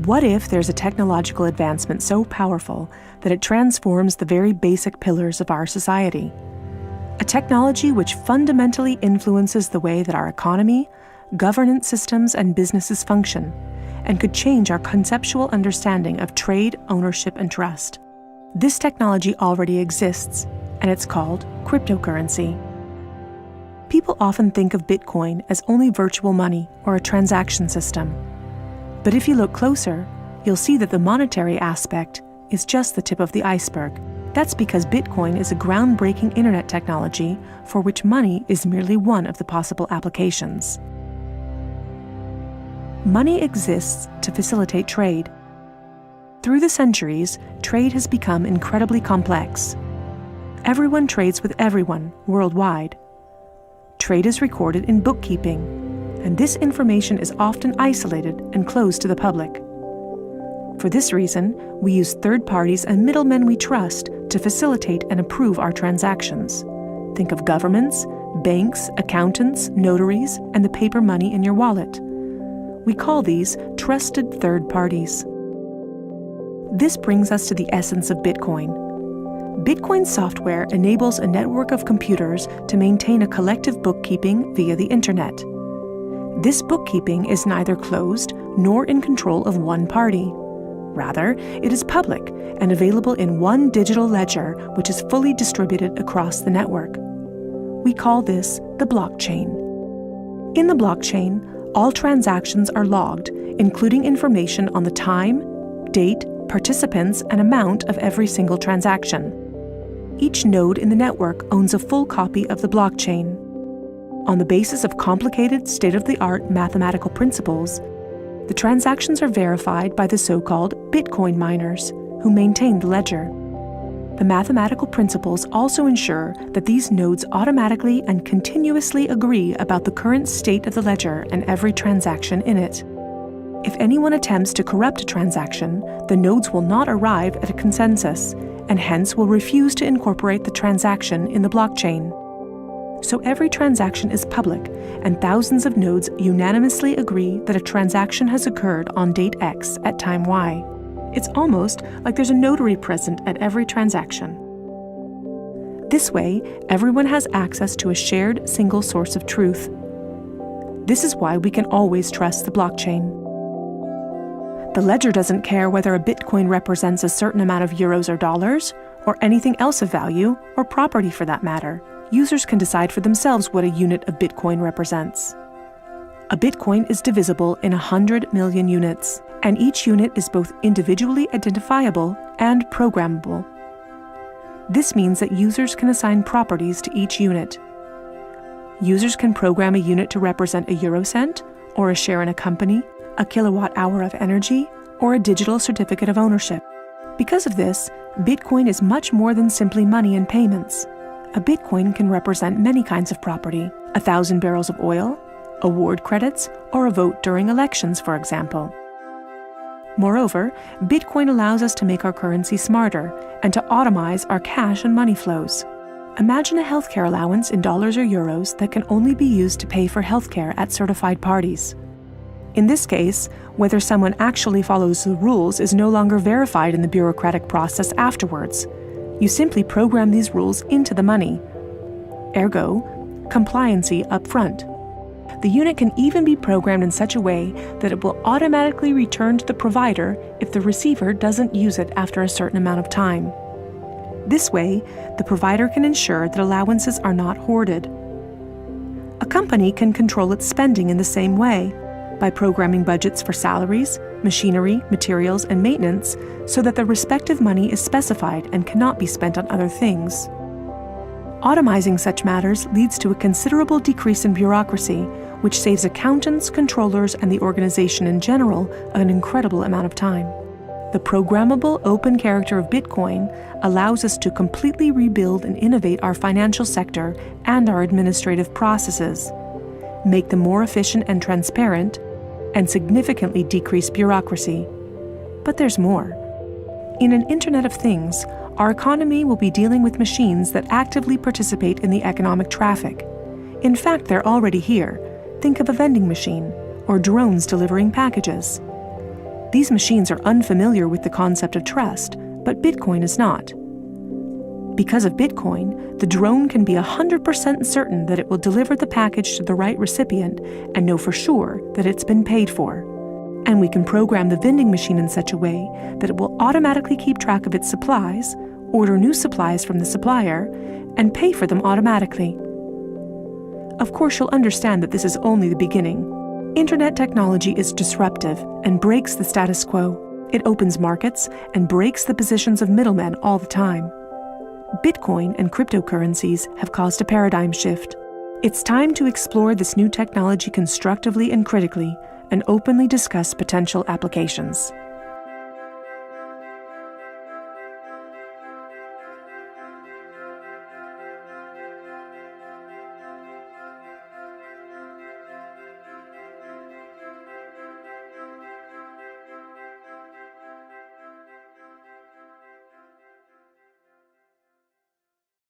What if there's a technological advancement so powerful that it transforms the very basic pillars of our society? A technology which fundamentally influences the way that our economy, governance systems, and businesses function, and could change our conceptual understanding of trade, ownership, and trust. This technology already exists, and it's called cryptocurrency. People often think of Bitcoin as only virtual money or a transaction system. But if you look closer, you'll see that the monetary aspect is just the tip of the iceberg. That's because Bitcoin is a groundbreaking internet technology for which money is merely one of the possible applications. Money exists to facilitate trade. Through the centuries, trade has become incredibly complex. Everyone trades with everyone worldwide. Trade is recorded in bookkeeping, and this information is often isolated and closed to the public. For this reason, we use third parties and middlemen we trust to facilitate and approve our transactions. Think of governments, banks, accountants, notaries, and the paper money in your wallet. We call these trusted third parties. This brings us to the essence of Bitcoin. Bitcoin software enables a network of computers to maintain a collective bookkeeping via the internet. This bookkeeping is neither closed nor in control of one party. Rather, it is public and available in one digital ledger which is fully distributed across the network. We call this the blockchain. In the blockchain, all transactions are logged, including information on the time, date, participants, and amount of every single transaction. Each node in the network owns a full copy of the blockchain. On the basis of complicated, state-of-the-art mathematical principles, the transactions are verified by the so-called Bitcoin miners, who maintain the ledger. The mathematical principles also ensure that these nodes automatically and continuously agree about the current state of the ledger and every transaction in it. If anyone attempts to corrupt a transaction, the nodes will not arrive at a consensus, and hence will refuse to incorporate the transaction in the blockchain. So every transaction is public, and thousands of nodes unanimously agree that a transaction has occurred on date X at time Y. It's almost like there's a notary present at every transaction. This way, everyone has access to a shared single source of truth. This is why we can always trust the blockchain. The ledger doesn't care whether a Bitcoin represents a certain amount of euros or dollars, or anything else of value, or property for that matter. Users can decide for themselves what a unit of Bitcoin represents. A Bitcoin is divisible in 100 million units, and each unit is both individually identifiable and programmable. This means that users can assign properties to each unit. Users can program a unit to represent a eurocent, or a share in a company, a kilowatt-hour of energy, or a digital certificate of ownership. Because of this, Bitcoin is much more than simply money and payments. A Bitcoin can represent many kinds of property: 1,000 barrels of oil, award credits, or a vote during elections, for example. Moreover, Bitcoin allows us to make our currency smarter and to automize our cash and money flows. Imagine a healthcare allowance in dollars or euros that can only be used to pay for healthcare at certified parties. In this case, whether someone actually follows the rules is no longer verified in the bureaucratic process afterwards. You simply program these rules into the money. Ergo, compliancy up front. The unit can even be programmed in such a way that it will automatically return to the provider if the receiver doesn't use it after a certain amount of time. This way, the provider can ensure that allowances are not hoarded. A company can control its spending in the same way, by programming budgets for salaries, machinery, materials, and maintenance so that the respective money is specified and cannot be spent on other things. Automizing such matters leads to a considerable decrease in bureaucracy, which saves accountants, controllers, and the organization in general an incredible amount of time. The programmable open character of Bitcoin allows us to completely rebuild and innovate our financial sector and our administrative processes, make them more efficient and transparent, and significantly decrease bureaucracy. But there's more. In an Internet of Things, our economy will be dealing with machines that actively participate in the economic traffic. In fact, they're already here. Think of a vending machine, or drones delivering packages. These machines are unfamiliar with the concept of trust, but Bitcoin is not. Because of Bitcoin, the drone can be 100% certain that it will deliver the package to the right recipient and know for sure that it's been paid for. And we can program the vending machine in such a way that it will automatically keep track of its supplies, order new supplies from the supplier, and pay for them automatically. Of course, you'll understand that this is only the beginning. Internet technology is disruptive and breaks the status quo. It opens markets and breaks the positions of middlemen all the time. Bitcoin and cryptocurrencies have caused a paradigm shift. It's time to explore this new technology constructively and critically, and openly discuss potential applications.